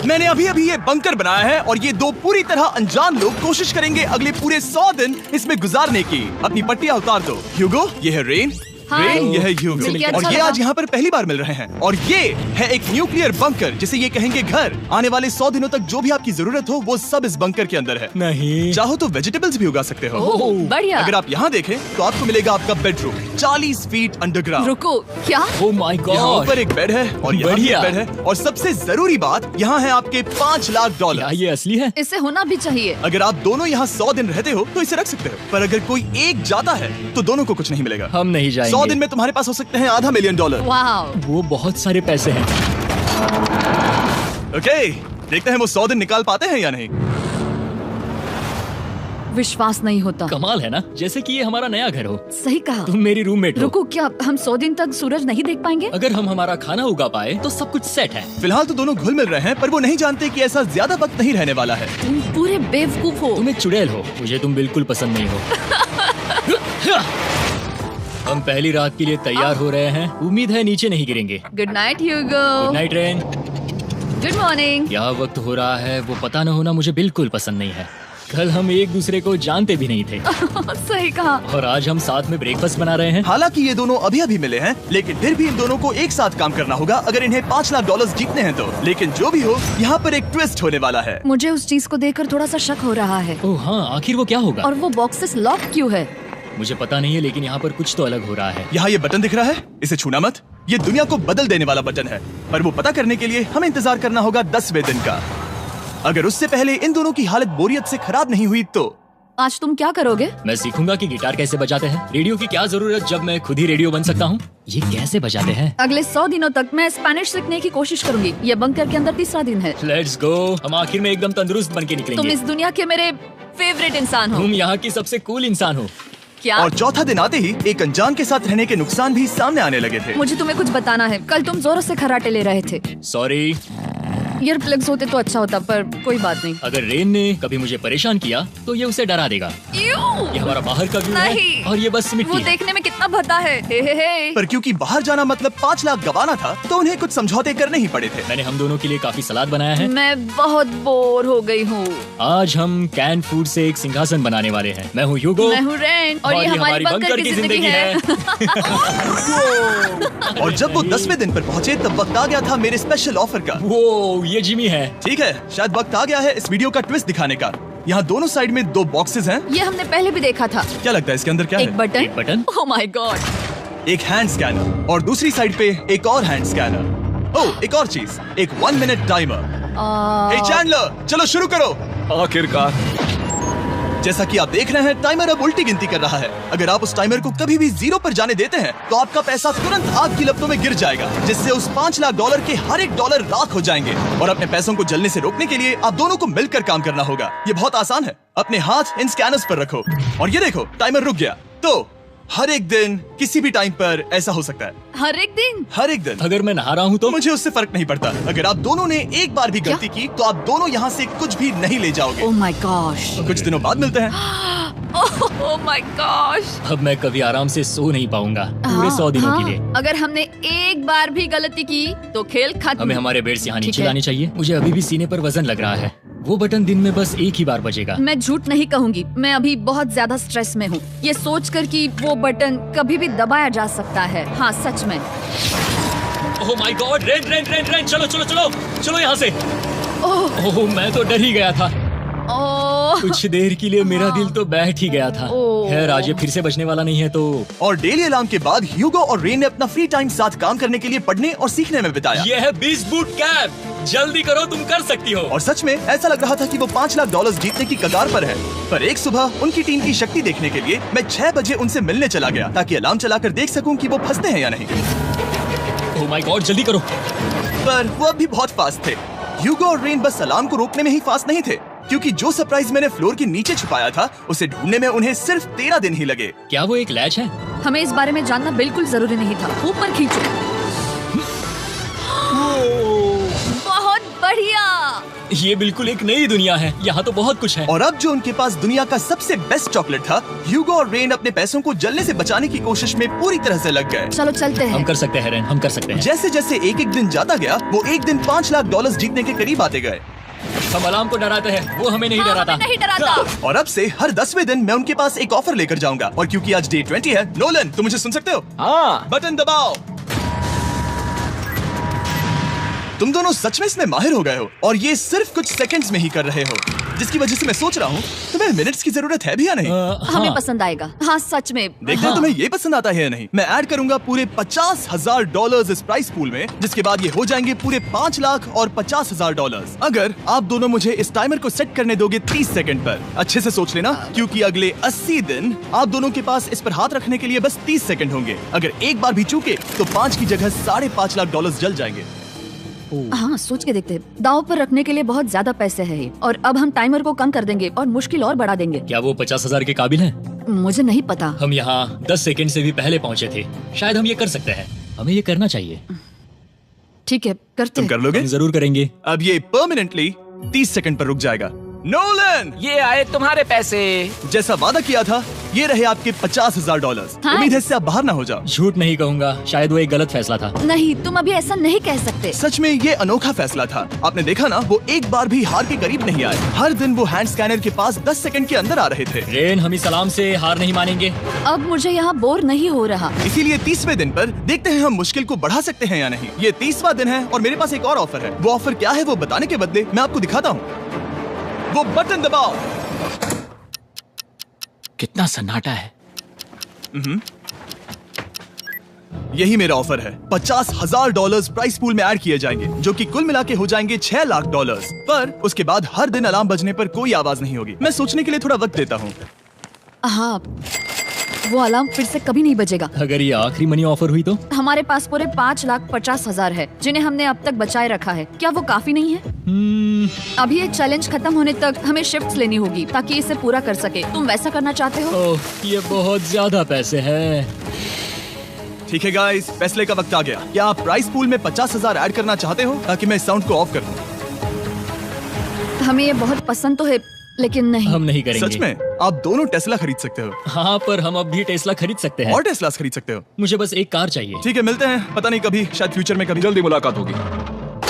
मैंने अभी अभी ये बंकर बनाया है और ये दो पूरी तरह अनजान लोग कोशिश करेंगे अगले पूरे 100 दिन इसमें गुजारने की। अपनी पट्टियां उतार दो। ह्यूगो, ये है रेन। रेन, ये है ह्यूगो। और ये आज यहाँ पर पहली बार मिल रहे हैं। और ये है एक न्यूक्लियर बंकर जिसे ये कहेंगे घर। आने वाले 100 दिनों तक जो भी आपकी जरूरत हो वो सब इस बंकर के अंदर है। नहीं, चाहो तो वेजिटेबल्स भी उगा सकते हो। बढ़िया। अगर आप यहाँ देखें तो आपको मिलेगा आपका बेडरूम 40 फीट अंडरग्राउंड। रुको, क्या? ओह माय यहाँ गॉड, ऊपर एक बेड है और यहाँ भी एक बढ़िया। बेड है। और सबसे जरूरी बात, यहाँ है आपके $5 लाख। क्या ये असली है? इससे होना भी चाहिए। अगर आप दोनों यहाँ 100 दिन रहते हो तो इसे रख सकते हो, पर अगर कोई एक जाता है तो दोनों को कुछ नहीं मिलेगा। हम नहीं जाएंगे। 100 दिन में तुम्हारे पास हो सकते हैं $500 मिलियन। वाओ, वो बहुत सारे पैसे हैं। ओके, देखते हैं वो 100 दिन निकाल पाते हैं या नहीं। विश्वास नहीं होता। कमाल है ना, जैसे कि ये हमारा नया घर हो। सही कहा। तुम मेरी रूममेट हो। रुको, क्या हम 100 दिन तक सूरज नहीं देख पाएंगे? अगर हम हमारा खाना उगा पाए तो सब कुछ सेट है। फिलहाल तो दोनों घुल मिल रहे हैं, पर वो नहीं जानते कि ऐसा ज्यादा वक्त नहीं रहने वाला है। तुम पूरे बेवकूफ हो। तुम एक चुड़ैल हो, मुझे तुम बिल्कुल पसंद नहीं हो। हम पहली रात के लिए तैयार हो रहे हैं। उम्मीद है नीचे नहीं गिरेंगे। Good night Hugo. Good night Rain. Good morning. क्या वक्त हो रहा है वो पता न होना मुझे बिल्कुल पसंद नहीं है। कल हम एक दूसरे को जानते भी नहीं थे सही कहा। और आज हम साथ में ब्रेकफास्ट बना रहे हैं। हालांकि ये दोनों अभी अभी मिले हैं, लेकिन फिर भी इन दोनों को एक साथ काम करना होगा अगर इन्हें $5 लाख जीतने हैं तो। लेकिन जो भी हो, यहाँ पर एक ट्विस्ट होने वाला है। मुझे उस चीज को देखकर थोड़ा सा शक हो रहा है। ओह हाँ, आखिर वो क्या होगा? और वो बॉक्सेस लॉक क्यों है? मुझे पता नहीं है, लेकिन यहाँ पर कुछ तो अलग हो रहा है। यहाँ ये बटन दिख रहा है, इसे छूना मत। ये दुनिया को बदल देने वाला बटन है, पर वो पता करने के लिए हमें इंतजार करना होगा 10वें दिन का। अगर उससे पहले इन दोनों की हालत बोरियत से खराब नहीं हुई तो। आज तुम क्या करोगे? मैं सीखूंगा कि गिटार कैसे बजाते हैं। रेडियो की क्या जरूरत जब मैं खुद ही रेडियो बन सकता हूँ। ये कैसे बजाते हैं? अगले 100 दिनों तक मैं स्पेनिश सीखने की कोशिश करूंगी। ये बंकर के अंदर 3रा दिन है। Let's go. हम आखिर में एकदम तंदुरुस्त बन के तुम निकलेंगे। इस दुनिया के मेरे फेवरेट इंसान हो। तुम यहाँ की सबसे कूल इंसान हो। क्या? और चौथा दिन आते ही एक अनजान के साथ रहने के नुकसान भी सामने आने लगे थे। मुझे तुम्हें कुछ बताना है। कल तुम जोरों से खर्राटे ले रहे थे। सॉरी। ईयर प्लग्स होते तो अच्छा होता, पर कोई बात नहीं। अगर रेन ने कभी मुझे परेशान किया तो ये उसे डरा देगा। ये हमारा बाहर का व्यू है नहीं। और ये बस वो मिट्टी है। देखने में कितना भद्दा है। हे। पर क्योंकि बाहर जाना मतलब 5 लाख गंवाना था, तो उन्हें कुछ समझौते करने ही पड़े थे। मैंने हम दोनों के लिए काफी सलाद बनाया है। मैं बहुत बोर हो गई हूँ। आज हम कैन फूड से एक सिंहासन बनाने वाले हैं। मैं हूँ ह्यूगो। मैं हूँ रेन और ये हमारी बंकर की जिंदगी है। और जब वो 10वें दिन पर पहुँचे तब वक्त आ गया था मेरे स्पेशल ऑफर का। वो ये जिमी है। ठीक है, शायद वक्त आ गया है इस वीडियो का ट्विस्ट दिखाने का। यहाँ दोनों साइड में 2 बॉक्सेस हैं। ये हमने पहले भी देखा था। क्या लगता है इसके अंदर क्या एक है? Button. Button? Oh my God. एक हैंड स्कैनर और दूसरी साइड पे एक और हैंड स्कैनर। ओह, एक और चीज, एक 1 मिनट टाइमर। हे चैंडलर, चलो शुरू करो। आखिरकार। जैसा कि आप देख रहे हैं, टाइमर अब उल्टी गिनती कर रहा है। अगर आप उस टाइमर को कभी भी 0 पर जाने देते हैं तो आपका पैसा तुरंत आग की लपटों में गिर जाएगा, जिससे उस $5 लाख के हर एक डॉलर राख हो जाएंगे। और अपने पैसों को जलने से रोकने के लिए आप दोनों को मिलकर काम करना होगा। ये बहुत आसान है। अपने हाथ इन स्कैनर्स पर रखो और ये देखो, टाइमर रुक गया। तो हर एक दिन किसी भी टाइम पर ऐसा हो सकता है। हर एक दिन? हर एक दिन। अगर मैं नहा रहा हूँ तो मुझे उससे फर्क नहीं पड़ता। अगर आप दोनों ने एक बार भी गलती की तो आप दोनों यहाँ से कुछ भी नहीं ले जाओगे। Oh my gosh. कुछ दिनों बाद मिलते हैं। Oh my gosh. अब मैं कभी आराम से सो नहीं पाऊंगा पूरे 100 दिनों के लिए। अगर हमने एक बार भी गलती की तो खेल खत्म। हमें हमारे बेड से यहाँ ठीक नीचे है। लाने चाहिए। मुझे अभी भी सीने पर वजन लग रहा है। वो बटन दिन में बस एक ही बार बजेगा। मैं झूठ नहीं कहूंगी, मैं अभी बहुत ज्यादा स्ट्रेस में हूँ। ये सोचकर कि वो बटन कभी भी दबाया जा सकता है। हाँ, सच में। ओह my God, rain rain rain rain, चलो चलो चलो चलो यहाँ से। ओह, मैं तो डर ही गया था। ओह, कुछ देर के लिए मेरा दिल तो बैठ ही गया था। ओह। खैर, आज ये फिर से बचने वाला नहीं है तो। और डेली अलार्म के बाद ह्यूगो और रेन ने अपना फ्री टाइम साथ काम करने के लिए पढ़ने और सीखने में बिताया। ये है 20 बूट कैप। जल्दी करो, तुम कर सकती हो। और सच में ऐसा लग रहा था कि वो $5 लाख जीतने की कगार पर है। पर एक सुबह उनकी टीम की शक्ति देखने के लिए मैं 6 बजे उनसे मिलने चला गया, ताकि अलार्म चलाकर देख सकूं कि वो फंसते हैं या नहीं। ओह माय गॉड, जल्दी करो। पर वो अब भी बहुत फास्ट थे। ह्यूगो और रेन बस अलार्म को रोकने में ही फास्ट नहीं थे, क्योंकि जो सरप्राइज मैंने फ्लोर के नीचे छुपाया था उसे ढूंढने में उन्हें सिर्फ 13 दिन ही लगे। क्या वो एक लैच है? हमें इस बारे में जानना बिल्कुल जरूरी नहीं था। ऊपर खींचो। बहुत बढ़िया। ये बिल्कुल एक नई दुनिया है, यहाँ तो बहुत कुछ है। और अब जो उनके पास दुनिया का सबसे बेस्ट चॉकलेट था, ह्यूगो और रेन अपने पैसों को जलने से बचाने की कोशिश में पूरी तरह से लग गए। चलो चलते हम हैं। कर सकते हैं रेन, हम कर सकते हैं। जैसे जैसे एक एक दिन जाता गया, वो एक दिन $5 लाख जीतने के करीब आते गए। हम अलार्म को डराते हैं, वो हमें नहीं हाँ, डराता। हमें नहीं डराता। और अब से हर 10वें दिन मैं उनके पास एक ऑफर लेकर जाऊंगा। और क्योंकि आज डे 20 है, नोलन तुम मुझे सुन सकते हो? हाँ। बटन दबाओ। तुम दोनों सच में इसमें माहिर हो गए हो और ये सिर्फ कुछ सेकंड्स में ही कर रहे हो, जिसकी वजह से मैं सोच रहा हूँ तुम्हें मिनट्स की जरूरत है भी या नहीं। हमें पसंद आएगा। हाँ सच में। देखते हैं तुम्हें ये पसंद आता है या नहीं। मैं ऐड करूंगा पूरे $50,000 इस प्राइस पूल में, जिसके बाद ये हो जाएंगे पूरे $5 लाख और $50,000 अगर आप दोनों मुझे इस टाइमर को सेट करने दोगे 30 सेकंड पर। अच्छे से सोच लेना, क्योंकि अगले 80 दिन आप दोनों के पास इस पर हाथ रखने के लिए बस 30 सेकंड होंगे। अगर एक बार भी चूके तो 5 की जगह $5.5 लाख जल जाएंगे। हाँ सोच के देखते हैं। दाव पर रखने के लिए बहुत ज्यादा पैसे हैं और अब हम टाइमर को कम कर देंगे और मुश्किल और बढ़ा देंगे। क्या वो 50,000 के काबिल हैं? मुझे नहीं पता। हम यहाँ 10 सेकंड से भी पहले पहुँचे थे। शायद हम ये कर सकते हैं, हमें ये करना चाहिए। ठीक है करते तुम हैं। कर लोगे? हम जरूर करेंगे। अब ये परमानेंटली 30 सेकंड पर रुक जाएगा। नोलन, ये आए तुम्हारे पैसे। जैसा वादा किया था, ये रहे आपके $50,000। हाँ। उम्मीद है इससे आप बाहर ना हो जाओ। झूठ नहीं कहूँगा, शायद वो एक गलत फैसला था। नहीं तुम अभी ऐसा नहीं कह सकते। सच में ये अनोखा फैसला था। आपने देखा ना, वो एक बार भी हार के करीब नहीं आए। हर दिन वो हैंड स्कैनर के पास 10 सेकंड के अंदर आ रहे थे। रेन, हम इस सलाम से हार नहीं मानेंगे। अब मुझे यहाँ बोर नहीं हो रहा। इसीलिए 30वें दिन पर देखते हैं हम मुश्किल को बढ़ा सकते हैं या नहीं। ये 30वां दिन है और मेरे पास एक और ऑफर है। वो ऑफर क्या है वो बताने के बदले मैं आपको दिखाता हूँ। वो बटन दबाओ। कितना सन्नाटा है। यही मेरा ऑफर है। $50,000 प्राइस पूल में ऐड किए जाएंगे, जो कि कुल मिला के हो जाएंगे $6 लाख। पर उसके बाद हर दिन अलार्म बजने पर कोई आवाज नहीं होगी। मैं सोचने के लिए थोड़ा वक्त देता हूँ। हाँ वो अलार्म फिर से कभी नहीं बजेगा। अगर ये आखिरी मनी ऑफर हुई तो? हमारे पास पूरे $5,50,000 है, जिन्हें हमने अब तक बचाए रखा है। क्या वो काफी नहीं है? अभी ये चैलेंज खत्म होने तक हमें शिफ्ट्स लेनी होगी ताकि इसे पूरा कर सके। तुम वैसा करना चाहते हो? ओह, ये बहुत ज्यादा पैसे हैं। ठीक है गाइस, फैसले का वक्त आ गया। क्या आप प्राइस पूल में 50,000 ऐड करना चाहते हो ताकि मैं इस साउंड को ऑफ कर दूं? हमें ये बहुत पसंद तो है, लेकिन नहीं। हम नहीं करेंगे। सच में? आप दोनों टेस्ला खरीद सकते हो हाँ, पर हम अब भी टेस्ला खरीद सकते हैं। और टेस्लास खरीद सकते हो। मुझे बस एक कार चाहिए। ठीक है, मिलते हैं। पता नहीं कभी, शायद फ्यूचर में कभी। जल्दी मुलाकात होगी।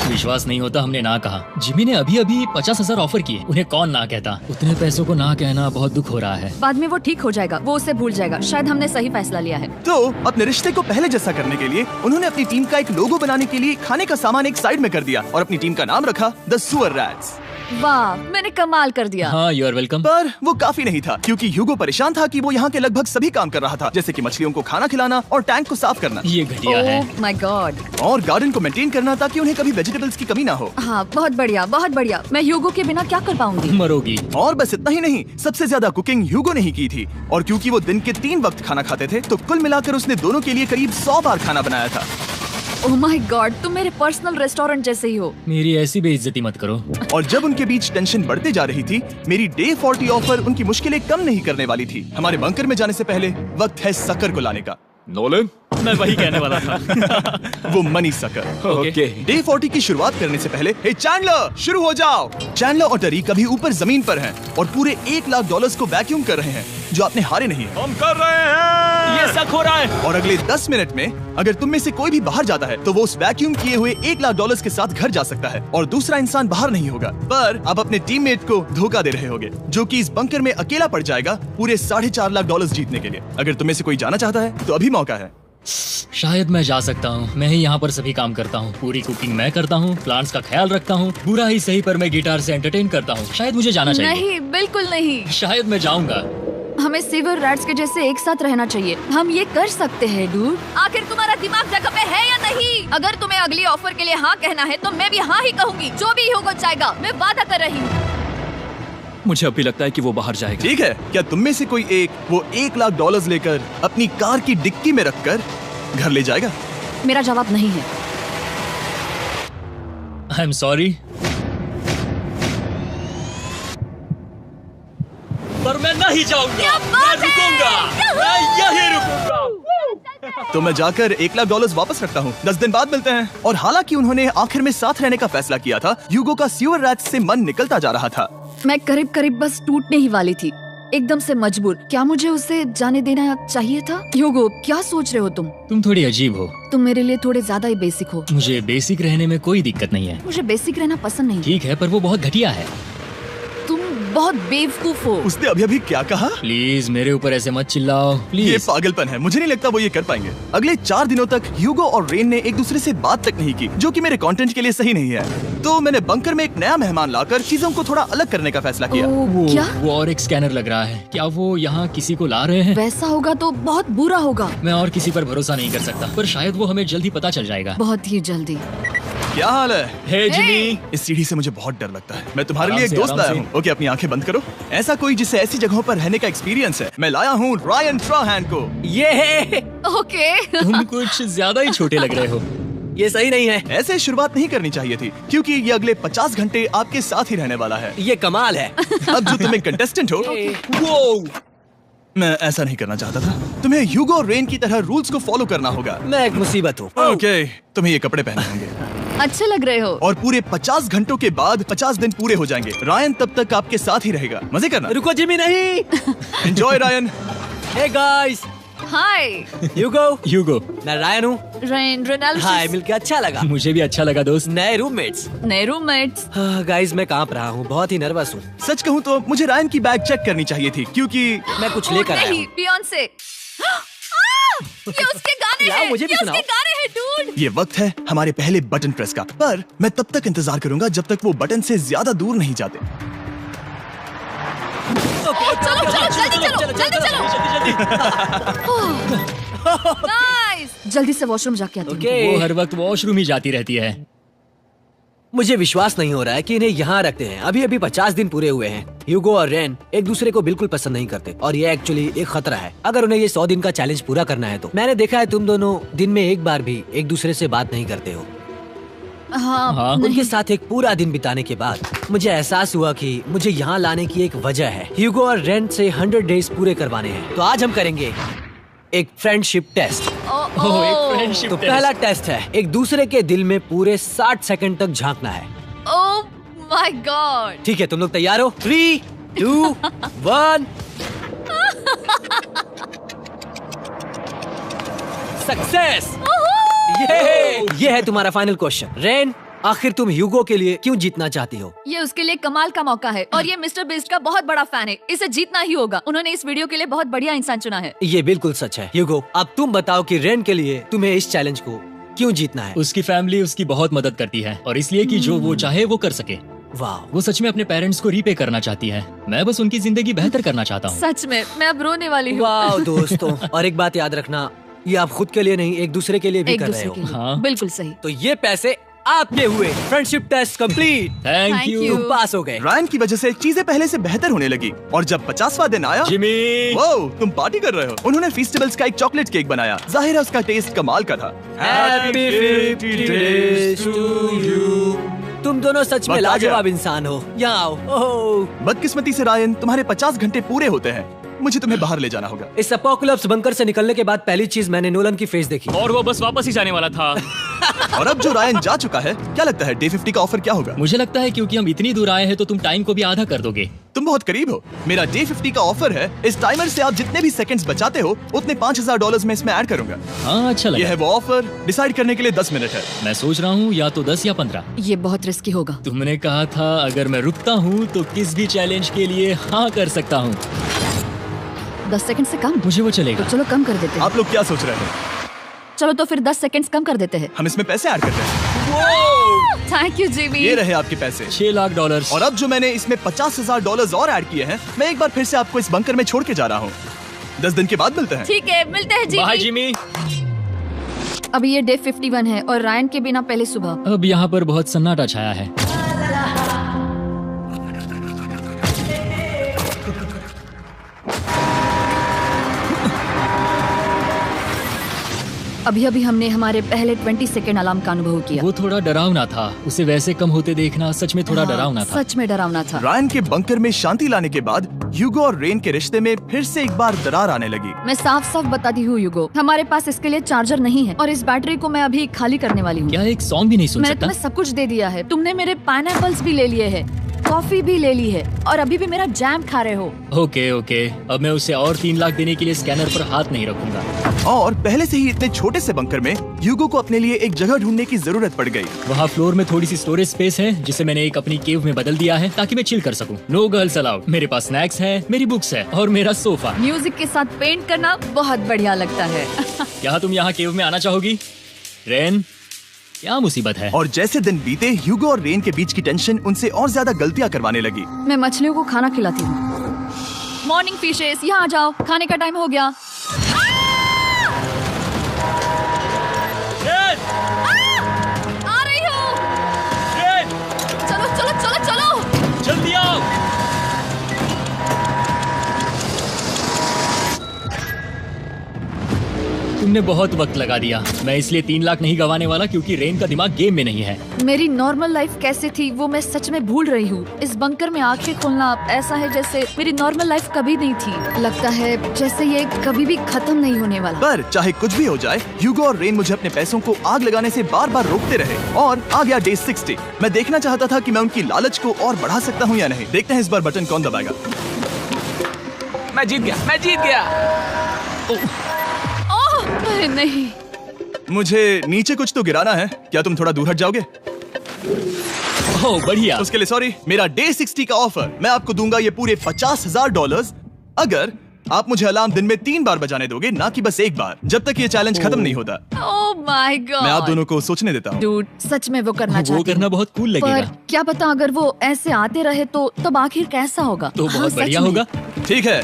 विश्वास नहीं होता हमने ना कहा। जिमी ने अभी अभी 50,000 ऑफर किए, उन्हें कौन ना कहता। उतने पैसों को ना कहना बहुत दुख हो रहा है। बाद में वो ठीक हो जाएगा, वो उसे भूल जाएगा। शायद हमने सही फैसला लिया है। तो अपने रिश्ते को पहले जैसा करने के लिए उन्होंने अपनी टीम का एक लोगो बनाने के लिए खाने का सामान एक साइड में कर दिया और अपनी टीम का नाम रखा द सुअर रैट्स। वाह, मैंने कमाल कर दिया। हाँ, यू आर वेलकम। पर वो काफी नहीं था, क्योंकि ह्यूगो परेशान था कि वो यहाँ के लगभग सभी काम कर रहा था, जैसे कि मछलियों को खाना खिलाना और टैंक को साफ करना ये घटिया है। ओह माय गॉड। और गार्डन को मेंटेन करना ताकि उन्हें कभी वेजिटेबल्स की कमी ना हो। हाँ बहुत बढ़िया, बहुत बढ़िया। मैं ह्यूगो के बिना क्या कर पाऊंगी? मरोगी। और बस इतना ही नहीं, सबसे ज्यादा कुकिंग ह्यूगो ने ही की थी। और क्योंकि वो दिन के 3 वक्त खाना खाते थे, तो कुल मिलाकर उसने दोनों के लिए करीब 100 बार खाना बनाया था। ओह माय गॉड, तुम मेरे पर्सनल रेस्टोरेंट जैसे ही हो। मेरी ऐसी बेइज्जती मत करो। और जब उनके बीच टेंशन बढ़ते जा रही थी, मेरी डे 40 ऑफर उनकी मुश्किलें कम नहीं करने वाली थी। हमारे बंकर में जाने से पहले वक्त है सकर को लाने का। नोलन। मैं वही कहने वाला था। वो मनी सकर। ओके। डे 40 की शुरुआत करने से पहले, हे चैंडलर, शुरू हो जाओ। चैंडलर और टरीक अभी ऊपर जमीन पर हैं और पूरे $1 लाख को वैक्यूम कर रहे हैं, जो आपने हारे नहीं है। हम कर रहे हैं। ये शक हो रहा है। और अगले 10 मिनट में अगर तुम में से कोई भी बाहर जाता है, तो वो उस वैक्यूम किए हुए $1 लाख के साथ घर जा सकता है और दूसरा इंसान बाहर नहीं होगा। पर आप अपने टीममेट को धोखा दे रहे होगे, जो कि इस बंकर में अकेला पड़ जाएगा पूरे $4.5 लाख जीतने के लिए। अगर तुम में से कोई जाना चाहता है तो अभी मौका है। शायद मैं जा सकता हूँ। मैं ही यहाँ पर सभी काम करता हूँ। पूरी कुकिंग मैं करता हूँ, प्लांट्स का ख्याल रखता हूँ। बुरा ही सही, पर मैं गिटार से एंटरटेन करता हूँ। शायद मुझे जाना चाहिए। नहीं, बिल्कुल नहीं। शायद मैं जाऊँगा। हमें सीवर रैट्स के जैसे एक साथ रहना चाहिए। हम ये कर सकते हैं डूड। आखिर तुम्हारा दिमाग जगह पे है या नहीं? अगर तुम्हें अगली ऑफर के लिए हाँ कहना है तो मैं भी हाँ ही कहूँगी। जो भी होगा जाएगा, मैं वादा कर रही हूँ। मुझे अभी लगता है कि वो बाहर जाएगा। ठीक है, क्या तुम में से कोई एक वो $1 लाख लेकर अपनी कार की डिक्की में रखकर घर ले जाएगा? मेरा जवाब नहीं है। आई एम सॉरी, पर मैं नहीं जाऊंगा। क्या बात मैं रुकूंगा। है? मैं यही रुकूंगा। तो मैं जाकर $1,00,000 वापस रखता हूँ। 10 दिन बाद मिलते हैं। और हालांकि उन्होंने आखिर में साथ रहने का फैसला किया था, ह्यूगो का सीवर रैट्स से मन निकलता जा रहा था। मैं करीब करीब बस टूटने ही वाली थी, एकदम से मजबूर। क्या मुझे उसे जाने देना चाहिए था? ह्यूगो, क्या सोच रहे हो तुम? तुम थोड़ी अजीब हो। तुम मेरे लिए थोड़े ज्यादा ही बेसिक हो। मुझे बेसिक रहने में कोई दिक्कत नहीं है। मुझे बेसिक रहना पसंद नहीं। ठीक है, पर वो बहुत घटिया है। तुम बहुत बेवकूफ हो। उसने अभी क्या कहा? प्लीज मेरे ऊपर ऐसे मत चिल्लाओ, ये प्लीज। पागलपन है। मुझे नहीं लगता वो ये कर पाएंगे। अगले 4 दिनों तक ह्यूगो और रेन ने एक दूसरे से बात तक नहीं की, जो कि मेरे कंटेंट के लिए सही नहीं है। तो मैंने बंकर में एक नया मेहमान लाकर चीजों को थोड़ा अलग करने का फैसला किया। ओ, क्या? वो और एक स्कैनर लग रहा है। क्या वो यहाँ किसी को ला रहे हैं? वैसा होगा तो बहुत बुरा होगा। मैं और किसी पर भरोसा नहीं कर सकता, पर शायद वो हमें जल्दी पता चल जाएगा। बहुत ही जल्दी। क्या हाल है? हे जिमी। इस सीढ़ी से मुझे बहुत डर लगता है। मैं तुम्हारे लिए एक आराम से, दोस्त आराम लाया से। हूँ। ओके, अपनी आंखें बंद करो। ऐसा कोई जिसे ऐसी जगहों पर रहने का एक्सपीरियंस है। मैं लाया हूँ रायन ट्राहैन को। ये ओके। तुम कुछ ज्यादा ही छोटे लग रहे हो। ये सही नहीं है। ऐसे शुरुआत नहीं करनी चाहिए थी, क्योंकि ये अगले 50 घंटे आपके साथ ही रहने वाला है। ये कमाल है। अब जो तुम एक कंटेस्टेंट हो, वो मैं ऐसा नहीं करना चाहता था। तुम्हें ह्यूगो और रेन की तरह रूल्स को फॉलो करना होगा। मैं एक मुसीबत हूँ। ओके, तुम्हें ये कपड़े पहने होंगे अच्छे लग रहे हो। और पूरे 50 घंटों के बाद 50 दिन पूरे हो जाएंगे। रायन तब तक आपके साथ ही रहेगा। मजे करना। रुको जिमी, नहीं। Enjoy Ryan. हे गाइस, हाय ह्यूगो। मैं रायन हूँ। रेनाल्ड। हाय, मिलके अच्छा लगा। मुझे भी अच्छा लगा दोस्त। नए रूममेट्स। नए रूममेट्स। गाइस, मैं कांप रहा हूँ, बहुत ही नर्वस हूँ। सच कहूँ तो मुझे रायन की बैग चेक करनी चाहिए थी, क्योंकि मैं कुछ लेकर आया नहीं, हूँ। बियॉन्से। ये उसके गाने यार, हैं। मुझे भी ये सुनाओ। उसके गाने हैं, डूड। ये वक्त है हमारे पहले बटन प्रेस का। पर मैं तब तक इंतजार करूंगा जब तक वो बटन से ज्यादा दूर नहीं जाते। चलो जल्दी चलो। नाइस। जल्दी से वॉशरूम जाके आती हूँ। ओके। वो हर वक्त वॉशरूम ही जाती रहती है। मुझे विश्वास नहीं हो रहा है कि इन्हें यहाँ रखते हैं। अभी अभी 50 दिन पूरे हुए हैं। ह्यूगो और रेन एक दूसरे को बिल्कुल पसंद नहीं करते और ये एक्चुअली एक खतरा है। अगर उन्हें ये 100 दिन का चैलेंज पूरा करना है तो। मैंने देखा है तुम दोनों दिन में एक बार भी एक दूसरे से बात नहीं करते हो। हाँ, हाँ। उनके साथ एक पूरा दिन बिताने के बाद मुझे एहसास हुआ कि मुझे यहाँ लाने की एक वजह है। ह्यूगो और रेन से 100 डेज पूरे करवाने हैं। तो आज हम करेंगे एक फ्रेंडशिप टेस्ट। ओह, एक फ्रेंडशिप तो टेस्ट। पहला टेस्ट है, एक दूसरे के दिल में पूरे 60 सेकंड तक झांकना है। ओह माय गॉड। ठीक है, तुम लोग तैयार हो? 3, 2, 1। सक्सेस। ये है तुम्हारा फाइनल क्वेश्चन। रेन, आखिर तुम ह्यूगो के लिए क्यों जीतना चाहती हो? ये उसके लिए कमाल का मौका है और ये मिस्टर बीस्ट का बहुत बड़ा फैन है। इसे जीतना ही होगा। उन्होंने इस वीडियो के लिए बहुत बढ़िया इंसान चुना है। ये बिल्कुल सच है। ह्यूगो, अब तुम बताओ कि रेन के लिए तुम्हें इस चैलेंज को क्यों जीतना है? उसकी फैमिली उसकी बहुत मदद करती है और इसलिए कि जो वो चाहे वो कर सके। वाह, वो सच में अपने पेरेंट्स को रीपे करना चाहती है। मैं बस उनकी जिंदगी बेहतर करना चाहता हूँ। सच में मैं अब रोने वाली हूँ। वाह दोस्तों। और एक बात याद रखना, ये आप खुद के लिए नहीं, एक दूसरे के लिए भी एक कर रहे दूसरे हो। के लिए। हाँ। बिल्कुल सही। तो ये पैसे आपके हुए। Friendship test complete. Thank Thank you. you। तुम पास हो गए। रायन की वजह से चीजें पहले से बेहतर होने लगी। और जब 50वां दिन आया, जिमी। वो तुम पार्टी कर रहे हो। उन्होंने फेस्टिवल्स का एक चॉकलेट केक बनाया। जाहिर है उसका टेस्ट कमाल का था। Happy 50 days to you। तुम दोनों सच में वक्त आ गया। लाजवाब इंसान हो। यहाँ आओ। ओह, बदकिस्मती से रायन, तुम्हारे 50 घंटे पूरे होते हैं। मुझे तुम्हें बाहर ले जाना होगा। इस अपोकलिप्स बंकर से निकलने के बाद पहली चीज मैंने नोलन की फेस देखी। और वो बस वापस ही जाने वाला था। और अब जो रायन जा चुका है, क्या लगता है डे 50 का ऑफर क्या होगा? मुझे लगता है क्योंकि हम इतनी दूर आए हैं तो तुम टाइम को भी आधा कर दोगे। तुम बहुत करीब हो। मेरा डे 50 का ऑफर है। इस टाइमर से आप जितने भी सेकंड्स बचाते हो उतने $5000 में इसमें ऐड करूंगा। हाँ, अच्छा ये लगा। है वो ऑफर। डिसाइड करने के लिए 10 मिनट है। मैं सोच रहा हूँ या तो 10 या 15। ये बहुत रिस्की होगा। तुमने कहा था अगर मैं रुकता हूँ तो किस भी चैलेंज के लिए हाँ कर सकता हूँ। 10 सेकंड से कम। मुझे वो तो चलेगा। चलो कम कर देते हैं। आप लोग क्या सोच रहे हैं? चलो तो फिर 10 सेकंड्स कम कर देते हैं। हम इसमें पैसे ऐड करते हैं। Thank you Jimmy. ये रहे आपके पैसे। $6 लाख। और अब जो मैंने इसमें $50,000 और ऐड किए हैं, मैं एक बार फिर से आपको इस बंकर में छोड़ के जा रहा हूँ। 10 दिन के बाद मिलते हैं। ठीक है, मिलते हैं बाय जिमी। जिमी। अभी ये डे 51 है और रायन के बिना पहले सुबह। अब यहाँ पर बहुत सन्नाटा छाया है। अभी अभी हमने हमारे पहले 20 सेकंड अलार्म का अनुभव किया। वो थोड़ा डरावना था। उसे वैसे कम होते देखना सच में थोड़ा हाँ, डरावना था। सच में डरावना था। रायन के बंकर में शांति लाने के बाद ह्यूगो और रेन के रिश्ते में फिर से एक बार दरार आने लगी। मैं साफ साफ बताती हूँ ह्यूगो, हमारे पास इसके लिए चार्जर नहीं है और इस बैटरी को मैं अभी खाली करने वाली हूँ। क्या एक सॉन्ग भी नहीं सुन मैंने सकता? तुम्हें सब कुछ दे दिया है। तुमने मेरे पाइनएप्पल्स भी ले लिए हैं, कॉफी भी ले ली है और अभी भी मेरा जैम खा रहे हो। ओके ओके, अब मैं उसे और 3 लाख देने के लिए स्कैनर पर हाथ नहीं रखूंगा। और पहले से ही इतने छोटे से बंकर में ह्यूगो को अपने लिए एक जगह ढूंढने की जरूरत पड़ गई। वहाँ फ्लोर में थोड़ी सी स्टोरेज स्पेस है जिसे मैंने एक अपनी केव में बदल दिया है ताकि मैं चिल कर सकूं। No girls allowed. मेरे पास स्नैक्स है, मेरी बुक्स है और मेरा सोफा। म्यूजिक के साथ पेंट करना बहुत बढ़िया लगता है। क्या तुम यहाँ केव में आना चाहोगी? रेन, क्या मुसीबत है? और जैसे दिन बीते, ह्यूगो और रेन के बीच की टेंशन उनसे और ज्यादा गलतियां करवाने लगी। मैं मछलियों को खाना खिलाती हूँ। मॉर्निंग फिशेस, यहाँ आ जाओ, खाने का टाइम हो गया। आ रही हूँ। चलो चलो चलो चलो, जल्दी आओ। तुमने बहुत वक्त लगा दिया। मैं इसलिए 3 लाख नहीं गंवाने वाला क्योंकि रेन का दिमाग गेम में नहीं है। मेरी नॉर्मल लाइफ कैसे थी वो मैं सच में भूल रही हूँ। इस बंकर में आंखें खोलना ऐसा है जैसे मेरी नॉर्मल लाइफ कभी नहीं थी। लगता है जैसे ये कभी भी खत्म नहीं होने वाला। पर चाहे कुछ भी हो जाए, ह्यूगो और रेन मुझे अपने पैसों को आग लगाने से बार बार रोकते रहे। और आ गया डे 60। मैं देखना चाहता था कि मैं उनकी लालच को और बढ़ा सकता हूँ या नहीं। देखते हैं इस बार बटन कौन दबाएगा। मैं जीत गया, मैं जीत गया। अरे नहीं, मुझे नीचे कुछ तो गिराना है। क्या तुम थोड़ा दूर हट जाओगे? ओह बढ़िया। उसके लिए सॉरी। मेरा डे 60 का ऑफर, मैं आपको दूंगा ये पूरे $50,000 अगर आप मुझे अलार्म दिन में 3 बार बजाने दोगे, ना कि बस 1 बार, जब तक ये चैलेंज खत्म नहीं होता। ओह माय गॉड। मैं आप दोनों को सोचने देता हूँ। डूड, सच में वो करना वो चाहती करना हूँ। बहुत कूल लगेगा। पर क्या पता अगर वो ऐसे आते रहे तो तब आखिर कैसा होगा? तो हाँ, बहुत सच बढ़िया में। होगा। ठीक है,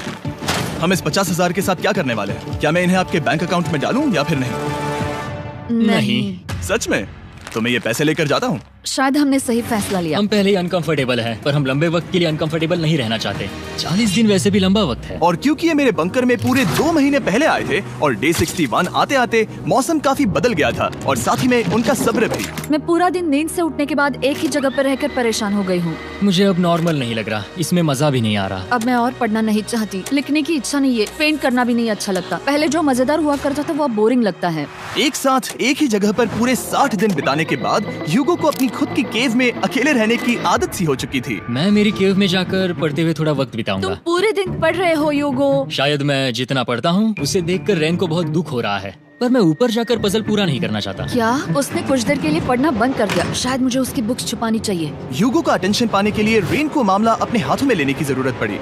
हम इस 50,000 के साथ क्या करने वाले हैं? क्या मैं इन्हें आपके बैंक अकाउंट में डालूं या फिर नहीं? नहीं। सच में? तो मैं ये पैसे लेकर जाता हूँ। शायद हमने सही फैसला लिया। हम पहले ही अनकंफर्टेबल हैं, पर हम लंबे वक्त के लिए अनकंफर्टेबल नहीं रहना चाहते। 40 दिन वैसे भी लंबा वक्त है। और क्योंकि ये मेरे बंकर में पूरे 2 महीने पहले आए थे और डे 61 आते आते मौसम काफी बदल गया था और साथ ही में उनका सब्र भी। मैं पूरा दिन नींद से उठने के बाद एक ही जगह पर रहकर परेशान हो गई हूँ। मुझे अब नॉर्मल नहीं लग रहा, इसमें मजा भी नहीं आ रहा। अब मैं और पढ़ना नहीं चाहती, लिखने की इच्छा नहीं है, पेंट करना भी नहीं अच्छा लगता। पहले जो मजेदार हुआ करता था वो अब बोरिंग लगता है। एक साथ एक ही जगह पर पूरे 60 दिन बिताने के बाद ह्यूगो को अपनी खुद की केव में अकेले रहने की आदत सी हो चुकी थी। मैं मेरी केव में जाकर पढ़ते हुए थोड़ा वक्त तुम बिताऊंगा। पूरे दिन पढ़ रहे हो ह्यूगो। शायद मैं जितना पढ़ता हूँ उसे देखकर रेन को बहुत दुख हो रहा है, पर मैं ऊपर जाकर पजल पूरा नहीं करना चाहता। क्या उसने कुछ देर के लिए पढ़ना बंद कर दिया? शायद मुझे उसकी बुक्स छुपानी चाहिए। ह्यूगो का अटेंशन पाने के लिए रेन को मामला अपने हाथों में लेने की जरूरत पड़ी।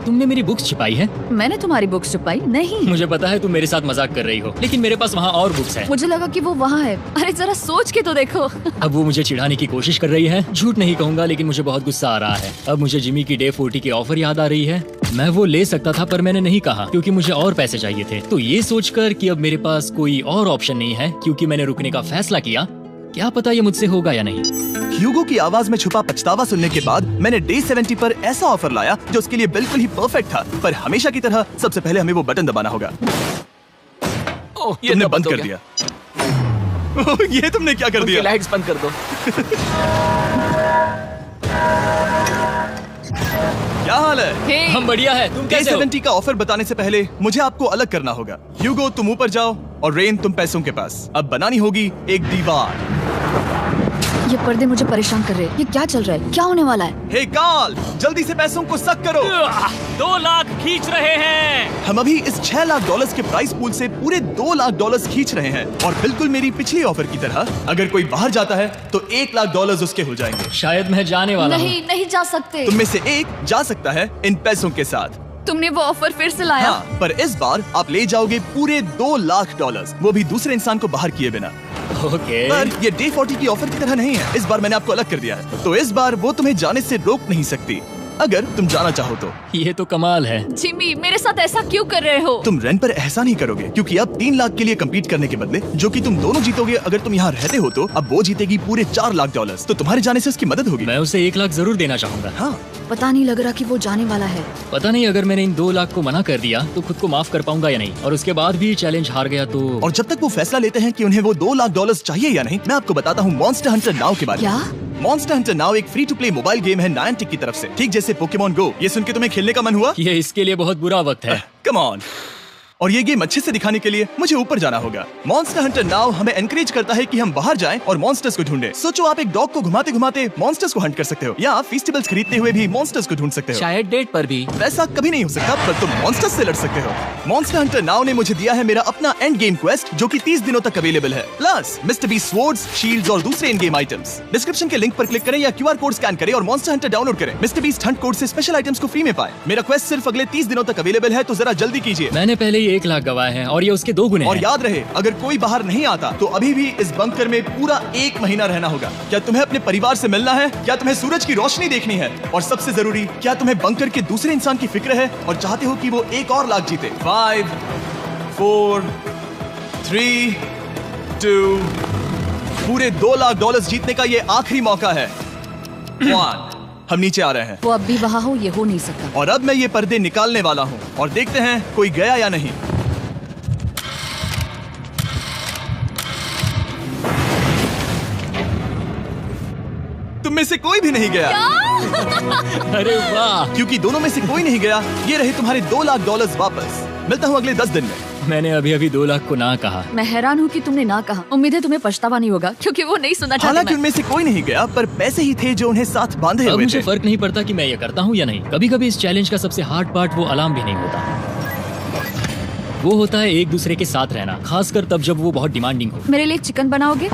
तुमने मेरी बुक्स छिपाई है? मैंने तुम्हारी बुक्स छुपाई नहीं। मुझे पता है तुम मेरे साथ मजाक कर रही हो, लेकिन मेरे पास वहाँ और बुक्स है। मुझे लगा कि वो वहाँ है। अरे जरा सोच के तो देखो। अब वो मुझे चिढ़ाने की कोशिश कर रही है। झूठ नहीं कहूंगा, लेकिन मुझे बहुत गुस्सा आ रहा है। अब मुझे जिमी की डे 40 की ऑफर याद आ रही है। मैं वो ले सकता था पर मैंने नहीं कहा क्योंकि मुझे और पैसे चाहिए थे। तो ये सोचकर कि अब मेरे पास कोई और ऑप्शन नहीं है क्योंकि मैंने रुकने का फैसला किया, क्या पता ये मुझसे होगा या नहीं। ह्यूगो की आवाज में छुपा पछतावा सुनने के बाद मैंने डे 70 पर ऐसा ऑफर लाया जो उसके लिए बिल्कुल ही परफेक्ट था। पर हमेशा की तरह सबसे पहले हमें वो बटन दबाना होगा। ओह, ये तुमने तो बंद हो कर गया। दिया। ओह, ये तुमने क्या कर उनकी दिया? लाइट्स बंद कर दो। क्या हाल है? हे, हम बढ़िया है, तुम डे कैसे हो? 70 का ऑफर बताने से पहले मुझे आपको अलग करना होगा। ह्यूगो तुम ऊपर जाओ और रेन तुम पैसों के पास। अब बनानी होगी एक दीवार। ये पर्दे मुझे परेशान कर रहे हैं। ये क्या चल रहा है? क्या होने वाला है? हे काल, जल्दी से पैसों को सक करो। 2 लाख खींच रहे हैं। हम अभी इस $6 लाख के प्राइस पूल से पूरे $2 लाख खींच रहे हैं और बिल्कुल मेरी पिछली ऑफर की तरह अगर कोई बाहर जाता है तो $1 लाख उसके हो जाएंगे। शायद मैं जाने वाला हूँ। नहीं, नहीं जा सकते। तुम में से एक जा सकता है इन पैसों के साथ। तुमने वो ऑफर फिर से लाया? हाँ, पर इस बार आप ले जाओगे पूरे $2 लाख, वो भी दूसरे इंसान को बाहर किए बिना। ओके। पर ये डे 40 की ऑफर की तरह नहीं है। इस बार मैंने आपको अलग कर दिया है, तो इस बार वो तुम्हें जाने से रोक नहीं सकती अगर तुम जाना चाहो तो। ये तो कमाल है। जिमी, मेरे साथ ऐसा क्यों कर रहे हो? तुम रेन पर एहसान ही करोगे क्योंकि अब 3 लाख के लिए कम्पीट करने के बदले जो कि तुम दोनों जीतोगे अगर तुम यहाँ रहते हो, तो अब वो जीतेगी पूरे $4 लाख। तो तुम्हारे जाने से उसकी मदद होगी। मैं उसे 1 लाख जरूर देना चाहूंगा। हाँ, पता नहीं लग रहा कि वो जाने वाला है। पता नहीं अगर मैंने इन 2 लाख को मना कर दिया तो खुद को माफ कर पाऊंगा या नहीं, और उसके बाद भी चैलेंज हार गया तो। और जब तक वो फैसला लेते हैं कि उन्हें वो $2 लाख चाहिए या नहीं, मैं आपको बताता हूँ मॉन्स्टर हंटर नाउ के बारे में। क्या? मॉन्स्टर हंटर नाउ एक free to play mobile game है नायंटिक की तरफ से, ठीक जैसे पोकेमॉन गो। ये सुन के तुम्हें खेलने का मन हुआ? ये इसके लिए बहुत बुरा वक्त है। Come on. और ये गेम अच्छे से दिखाने के लिए मुझे ऊपर जाना होगा। मॉन्स्टर हंटर नाउ हमें एनकरेज करता है कि हम बाहर जाएं और मॉन्स्टर्स को ढूंढें। सोचो आप एक डॉग को घुमाते घुमाते मॉन्स्टर्स को हंट कर सकते हो, या आप फेस्टिवल्स खरीदते हुए भी मॉन्स्टर्स को ढूंढ सकते हो। शायद डेट पर भी। वैसा कभी नहीं हो सकता, पर तुम मॉन्स्टर्स से लड़ सकते हो। मॉन्स्टर हंटर नाउ ने मुझे दिया है मेरा अपना एंड गेम क्वेस्ट, जो कि 30 दिनों तक अवेलेबल है। Plus mister beast swords, shields और दूसरे इन गेम आइटम्स। डिस्क्रिप्शन के लिंक पर क्लिक करें या QR कोड स्कैन करें और मॉन्स्टर हंटर डाउनलोड करें। मिस्टर बीस्ट हंट कोड से स्पेशल आइटम्स को फ्री में पाएं। मेरा क्वेस्ट सिर्फ अगले 30 दिनों तक अवेलेबल है, तो जरा जल्दी कीजिए। मैंने पहले ही 1 लाख गवाए हैं और ये उसके 2 गुने और हैं। याद रहे, अगर कोई बाहर नहीं आता तो अभी भी इस बंकर में पूरा 1 महीना रहना होगा। क्या तुम्हें अपने परिवार से मिलना है? क्या तुम्हें सूरज की रोशनी देखनी है? और सबसे जरूरी, क्या तुम्हें बंकर के दूसरे इंसान की फिक्र है और चाहते हो कि वो 1 और लाख जीते? 5, 4, 3, 2, पूरे $2 लाख जीतने का ये आखिरी मौका है। 1, हम नीचे आ रहे हैं। वो अब भी वहाँ हो, ये हो नहीं सकता। और अब मैं ये पर्दे निकालने वाला हूँ और देखते हैं कोई गया या नहीं। तुम में से कोई भी नहीं गया। अरे वाह, क्योंकि दोनों में से कोई नहीं गया, ये रहे तुम्हारे $2 लाख वापस। मिलता हूँ अगले 10 दिन में। मैंने अभी 2 लाख को ना कहा। मैं हैरान हूँ कि तुमने ना कहा। उम्मीद है तुम्हें पछतावा नहीं होगा, क्योंकि वो नहीं सुनना चाहते। हालांकि उनमें से कोई नहीं गया, पर पैसे ही थे जो उन्हें साथ बांधे अब हुए मुझे थे। फर्क नहीं पड़ता कि मैं ये करता हूँ या नहीं। कभी कभी इस चैलेंज का सबसे हार्ड पार्ट वो अलार्म भी नहीं होता, वो होता है एक दूसरे के साथ रहना, खासकर तब जब वो बहुत डिमांडिंग हो। मेरे लिए चिकन बनाओगे?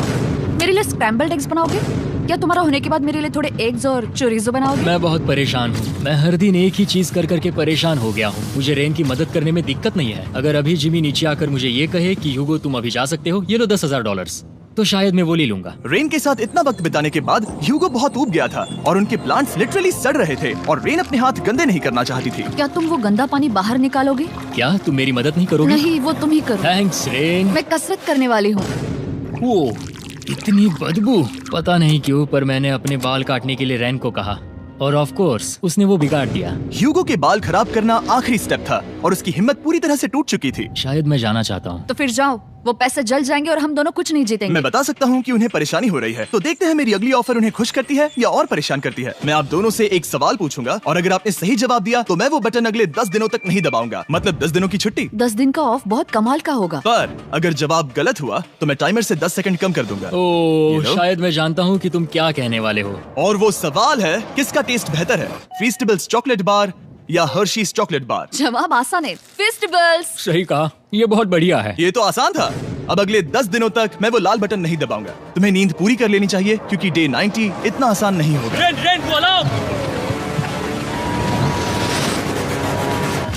मेरे लिए स्क्रैम्बल्ड एग्स बनाओगे? क्या तुम्हारा होने के बाद मेरे लिए थोड़े एग्स और चोरिजो बनाओगे? मैं बहुत परेशान हूँ। मैं हर दिन एक ही चीज कर करके परेशान हो गया हूँ। मुझे रेन की मदद करने में दिक्कत नहीं है। अगर अभी जिमी नीचे आकर मुझे ये कहे कि ह्यूगो तुम अभी जा सकते हो, ये लो $10,000, तो शायद मैं वो ले लूंगा। रेन के साथ इतना वक्त बिताने के बाद ह्यूगो बहुत ऊब गया था और उनके प्लांट्स लिटरली सड़ रहे थे और रेन अपने हाथ गंदे नहीं करना चाहती थी। क्या तुम वो गंदा पानी बाहर निकालोगे? क्या तुम मेरी मदद नहीं करोगे? नहीं, वो तुम ही करो। Thanks rain. मैं कसरत करने वाली हूँ। वो इतनी बदबू, पता नहीं क्यों, पर मैंने अपने बाल काटने के लिए रैन को कहा और ऑफ कोर्स उसने वो बिगाड़ दिया। ह्यूगो के बाल खराब करना आखिरी स्टेप था और उसकी हिम्मत पूरी तरह से टूट चुकी थी। शायद मैं जाना चाहता हूँ। तो फिर जाओ, वो पैसे जल जाएंगे और हम दोनों कुछ नहीं जीतेंगे। मैं बता सकता हूँ कि उन्हें परेशानी हो रही है, तो देखते हैं मेरी अगली ऑफर उन्हें खुश करती है या और परेशान करती है। मैं आप दोनों से एक सवाल पूछूंगा और अगर आपने सही जवाब दिया तो मैं वो बटन अगले 10 दिनों तक नहीं दबाऊंगा, मतलब 10 दिनों की छुट्टी। 10 दिन का ऑफ बहुत कमाल का होगा। पर अगर जवाब गलत हुआ तो मैं टाइमर से 10 सेकंड कम कर दूंगा। ओह, You know? शायद मैं जानता हूँ कि तुम क्या कहने वाले हो। और वो सवाल है, किसका टेस्ट बेहतर है, फेस्टिवल्स चॉकलेट बार या हर्शीज चॉकलेट बार? जवाब आसान है, फेस्टिवल्स। सही कहा, ये बहुत बढ़िया है। ये तो आसान था। अब अगले 10 दिनों तक मैं वो लाल बटन नहीं दबाऊंगा। तुम्हें नींद पूरी कर लेनी चाहिए, क्योंकि डे 90 इतना आसान नहीं होगा।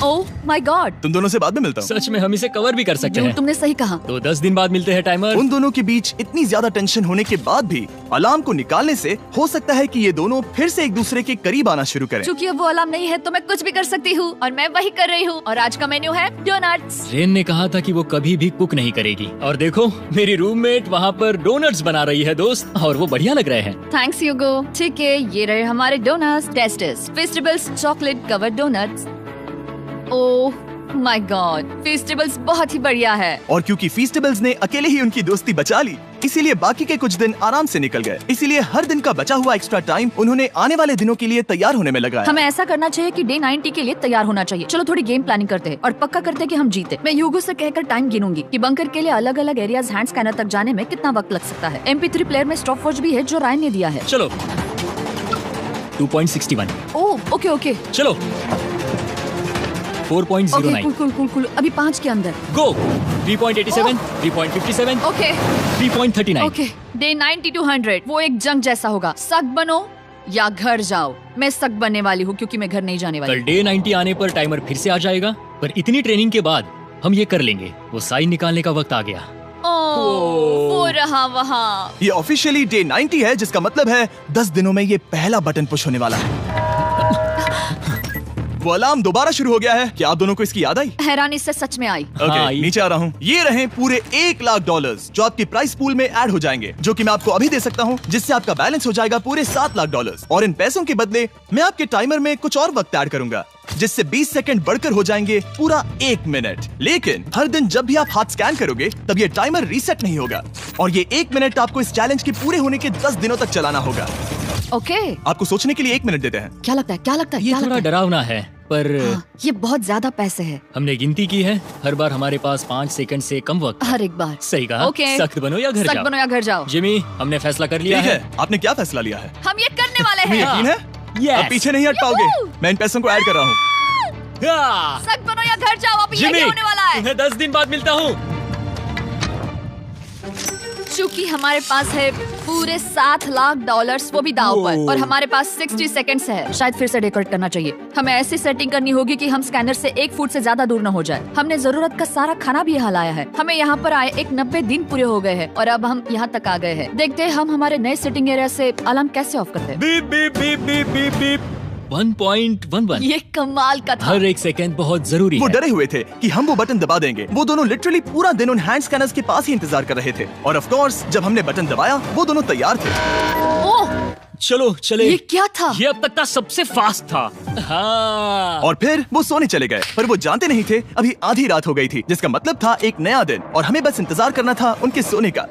ओह माय गॉड, तुम दोनों से बाद में मिलता हूँ। सच में हम इसे कवर भी कर सकते हैं। तुमने सही कहा। तो 10 दिन बाद मिलते हैं टाइमर। उन दोनों के बीच इतनी ज्यादा टेंशन होने के बाद भी अलार्म को निकालने से हो सकता है कि ये दोनों फिर से एक दूसरे के करीब आना शुरू करें। क्योंकि अब वो अलार्म नहीं है तो मैं कुछ भी कर सकती हूँ और मैं वही कर रही हूँ। और आज का मेन्यू है डोनट्स। रेन ने कहा था कि वो कभी भी कुक नहीं करेगी, और देखो मेरी रूममेट वहाँ पर डोनट्स बना रही है दोस्त, और वो बढ़िया लग रहे हैं। Thanks Hugo. ठीक है, ये रहे हमारे donuts. Tasters festivals chocolate covered donuts. Oh my god, festivals बहुत ही बढ़िया है। और क्योंकि फेस्टिवल्स ने अकेले ही उनकी दोस्ती बचा ली, इसीलिए बाकी के कुछ दिन आराम से निकल गए। इसीलिए हर दिन का बचा हुआ एक्स्ट्रा टाइम उन्होंने आने वाले दिनों के लिए तैयार होने में लगाया। हमें ऐसा करना चाहिए कि डे 90 के लिए तैयार होना चाहिए। चलो थोड़ी गेम प्लानिंग करते हैं और पक्का करते हैं कि हम जीते। मैं ह्यूगो से कहकर टाइम गिनूंगी कि बंकर के लिए अलग अलग एरियाज हैंड स्कैनर तक जाने में कितना वक्त लग सकता है। MP3 प्लेयर में स्टॉप वॉच भी है जो रायन ने दिया है। चलो 2.61। Oh okay okay 4.09। कुल अभी 5 के अंदर। गो 3.87, 3.57, ओके 3.39। ओके। डे 90 to 100 वो एक जंग जैसा होगा। सक बनो या घर जाओ। मैं सक बनने वाली हूँ क्योंकि मैं घर नहीं जाने वाली। कल डे 90 आने पर टाइमर फिर से आ जाएगा, पर इतनी ट्रेनिंग के बाद हम ये कर लेंगे। वो साइन निकालने का वक्त आ गया। वो रहा वहाँ। ये ऑफिशियली डे 90 है, जिसका मतलब है 10 दिनों में ये पहला बटन पुश होने वाला है। वो अलार्म दोबारा शुरू हो गया है। क्या आप दोनों को इसकी याद आई? हैरानी से सच में आई। ओके, हाँ, नीचे आ रहा हूँ। ये रहे पूरे $1 लाख जो आपके प्राइस पूल में ऐड हो जाएंगे, जो कि मैं आपको अभी दे सकता हूँ, जिससे आपका बैलेंस हो जाएगा पूरे $7 लाख। और इन पैसों के बदले मैं आपके टाइमर में कुछ और वक्त ऐड करूंगा, जिससे 20 सेकंड बढ़कर हो जाएंगे पूरा 1 मिनट। लेकिन हर दिन जब भी आप हाथ स्कैन करोगे तब ये टाइमर रीसेट नहीं होगा और ये 1 मिनट आपको इस चैलेंज के पूरे होने के 10 दिनों तक चलाना होगा। ओके। आपको सोचने के लिए 1 मिनट देते हैं। क्या लगता है, क्या लगता है, ये क्या थोड़ा लगता है? डरावना है, पर हाँ, ये बहुत ज्यादा पैसे है हमने गिनती की है, हर बार हमारे पास 5 सेकंड से कम वक्त है। हर एक बार। सही कहा। ओके। सख्त बनो या घर सख्त जाओ। बनो या घर जाओ। जिमी, हमने फैसला कर लिया ठीक है। है, आपने क्या फैसला लिया है? हम ये करने वाले तुम्हें हैं। यकीन है? Yes. अब पीछे नहीं हट पाओगे। यूहू! मैं इन पैसों को ऐड कर रहा हूँ। हाँ। सख्त बनो या घर जाओ, अब जिमी, यही होने वाला है। तुम्हें 10 दिन बाद मिलता हूँ। चूंकि हमारे पास है पूरे $7 लाख, वो भी दाव पर, ओह। और हमारे पास 60 सेकंड्स है। शायद फिर से डेकोरेट करना चाहिए। हमें ऐसी सेटिंग करनी होगी कि हम स्कैनर से 1 फुट से ज्यादा दूर न हो जाए। हमने जरूरत का सारा खाना भी यहाँ लाया है। हमें यहाँ पर आए 90 दिन पूरे हो गए हैं और अब हम यहाँ तक आ गए हैं। देखते हैं हम हमारे नए सिटिंग एरिया से अलार्म कैसे ऑफ करते हैं। Beep beep beep beep beep beep. 1.11। ये कमाल का था। हर एक सेकंड बहुत जरूरी वो है। डरे हुए थे कि हम वो बटन दबा देंगे। वो दोनों लिटरली पूरा दिन उन हैंड स्कैनर्स के पास ही इंतजार कर रहे थे। और ऑफ कोर्स जब हमने बटन दबाया वो दोनों तैयार थे। ओह, चलो चले। ये क्या था? ये अब तक का सबसे फास्ट था। हाँ। और फिर वो सोने चले गए, पर वो जानते नहीं थे अभी आधी रात हो गई थी, जिसका मतलब था एक नया दिन, और हमें बस इंतजार करना था उनके सोने का।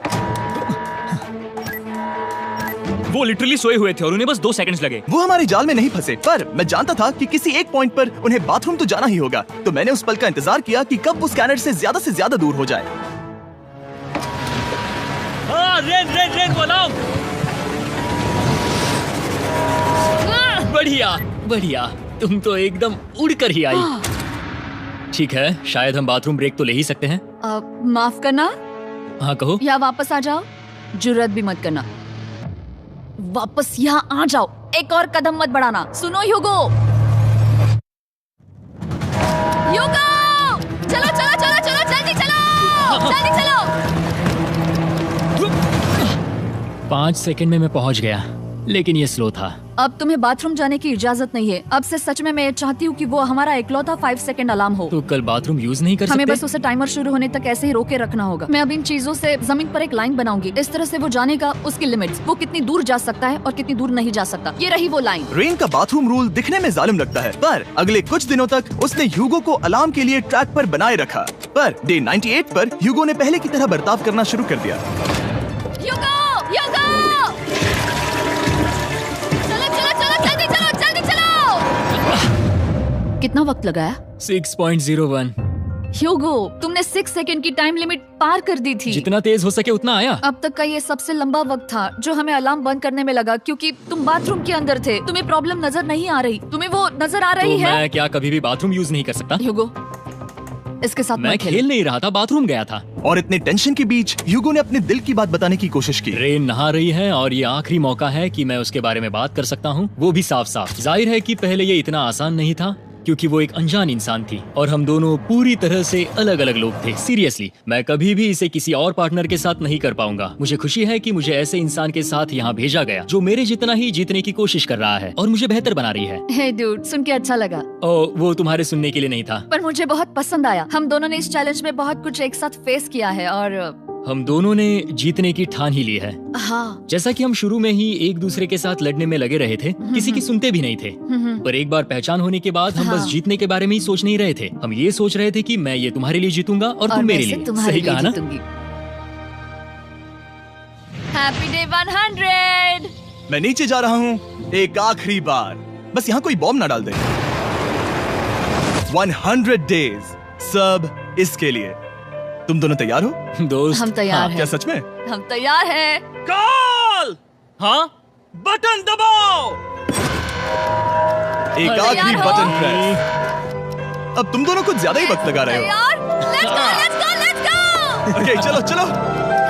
वो लिटरली सोए हुए थे और उन्हें बस 2 सेकंड्स लगे। वो हमारे जाल में नहीं फंसे, पर मैं जानता था कि किसी एक पॉइंट पर उन्हें बाथरूम तो जाना ही होगा। तो मैंने उस पल का इंतजार किया कि कब वो स्कैनर से ज्यादा दूर हो जाए। हाँ, रेन अलार्म। बढ़िया बढ़िया, तुम तो एकदम उड़कर ही आई। ठीक है, शायद हम बाथरूम ब्रेक तो ले ही सकते हैं। माफ करना, हाँ कहो। या वापस आ जाओ। जुर्रत भी मत करना, वापस यहाँ आ जाओ। एक और कदम मत बढ़ाना। सुनो ह्यूगो, ह्यूगो, चलो चलो चलो चलो, जल्दी चलो, जल्दी चलो। 5 सेकंड में मैं पहुंच गया, लेकिन ये स्लो था। अब तुम्हें बाथरूम जाने की इजाजत नहीं है। अब से सच में मैं चाहती हूँ कि वो हमारा इकलौता 5 सेकंड अलार्म हो। तो कल बाथरूम यूज नहीं कर हमें सकते? बस उसे टाइमर शुरू होने तक ऐसे ही रोके रखना होगा। मैं अब इन चीजों से जमीन पर एक लाइन बनाऊंगी। इस तरह से वो जानेगा उसकी लिमिट्स, वो कितनी दूर जा सकता है और कितनी दूर नहीं जा सकता। ये रही वो लाइन। रेन का बाथरूम रूल दिखने में जालिम लगता है, पर अगले कुछ दिनों तक उसने ह्यूगो को अलार्म के लिए ट्रैक पर बनाए रखा। पर डे 98 पर ह्यूगो ने पहले की तरह बर्ताव करना शुरू कर दिया। ह्यूगो, ह्यूगो, चलो चलो चलो, जल्दी चलो, जल्दी चलो। कितना वक्त लगाया? 6.01। ह्यूगो, तुमने 6 सेकंड की टाइम लिमिट पार कर दी थी। जितना तेज हो सके उतना आया। अब तक का ये सबसे लंबा वक्त था जो हमें अलार्म बंद करने में लगा, क्योंकि तुम बाथरूम के अंदर थे। तुम्हें प्रॉब्लम नजर नहीं आ रही। तुम्हें वो नजर आ रही तो है? मैं क्या कभी भी बाथरूम यूज नहीं कर सकता? ह्यूगो, इसके साथ मैं मत खेल नहीं रहा था, बाथरूम गया था। और इतने टेंशन के बीच ह्यूगो ने अपने दिल की बात बताने की कोशिश की। रेन नहा रही है और ये आखिरी मौका है कि मैं उसके बारे में बात कर सकता हूँ, वो भी साफ साफ। जाहिर है कि पहले ये इतना आसान नहीं था, क्योंकि वो एक अनजान इंसान थी और हम दोनों पूरी तरह से अलग अलग लोग थे। सीरियसली, मैं कभी भी इसे किसी और पार्टनर के साथ नहीं कर पाऊंगा। मुझे खुशी है कि मुझे ऐसे इंसान के साथ यहाँ भेजा गया जो मेरे जितना ही जीतने की कोशिश कर रहा है और मुझे बेहतर बना रही है। हे डूड, सुन के अच्छा लगा, ओ, वो तुम्हारे सुनने के लिए नहीं था। पर मुझे बहुत पसंद आया। हम दोनों ने इस चैलेंज में बहुत कुछ एक साथ फेस किया है और हम दोनों ने जीतने की ठान ही ली है। हाँ, जैसा कि हम शुरू में ही एक दूसरे के साथ लड़ने में लगे रहे थे, किसी की सुनते भी नहीं थे। पर एक बार पहचान होने के बाद हम बस हाँ। जीतने के बारे में ही सोच नहीं रहे थे। हम ये सोच रहे थे कि मैं ये तुम्हारे लिए जीतूंगा और तुम मेरे लिए। तुम्हारे सही लिए कहा ना? जीतूंगी। Happy day 100। मैं नीचे जा रहा हूँ एक आखिरी बार, बस यहाँ कोई बॉम्ब ना डाल दे। 100 डेज, सब इसके लिए। तुम दोनों तैयार हो? दोस्त, हम तैयार क्या हैं। सच में? हम तैयार हैं। कॉल। हाँ, बटन दबाओ। एक तैयार आखिरी हो? Button press. अब तुम दोनों कुछ ज्यादा ही वक्त लगा रहे हो। तैयार? Let's go, let's go, let's go! Okay, चलो चलो,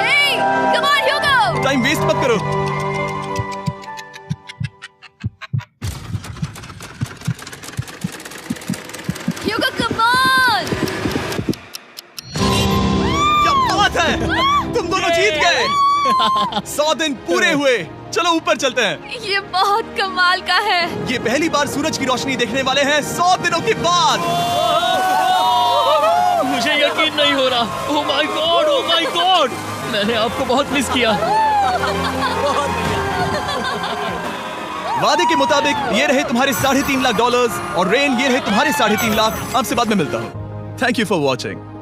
Hey, come on, Hugo! Time waste मत करो। Hugo, come on! क्या बात है, तुम दोनों जीत गए। 100 दिन पूरे हुए। चलो ऊपर चलते हैं। ये बहुत कमाल का है। ये पहली बार सूरज की रोशनी देखने वाले हैं 100 दिनों के बाद। मुझे यकीन नहीं हो रहा। ओह my God, oh my God, मैंने आपको बहुत मिस किया। वादे के मुताबिक ये रहे तुम्हारे $3.5 लाख और रेन ये रहे तुम्हारे 3.5 लाख। आपसे बाद में मिलता हूँ। Thank you for watching.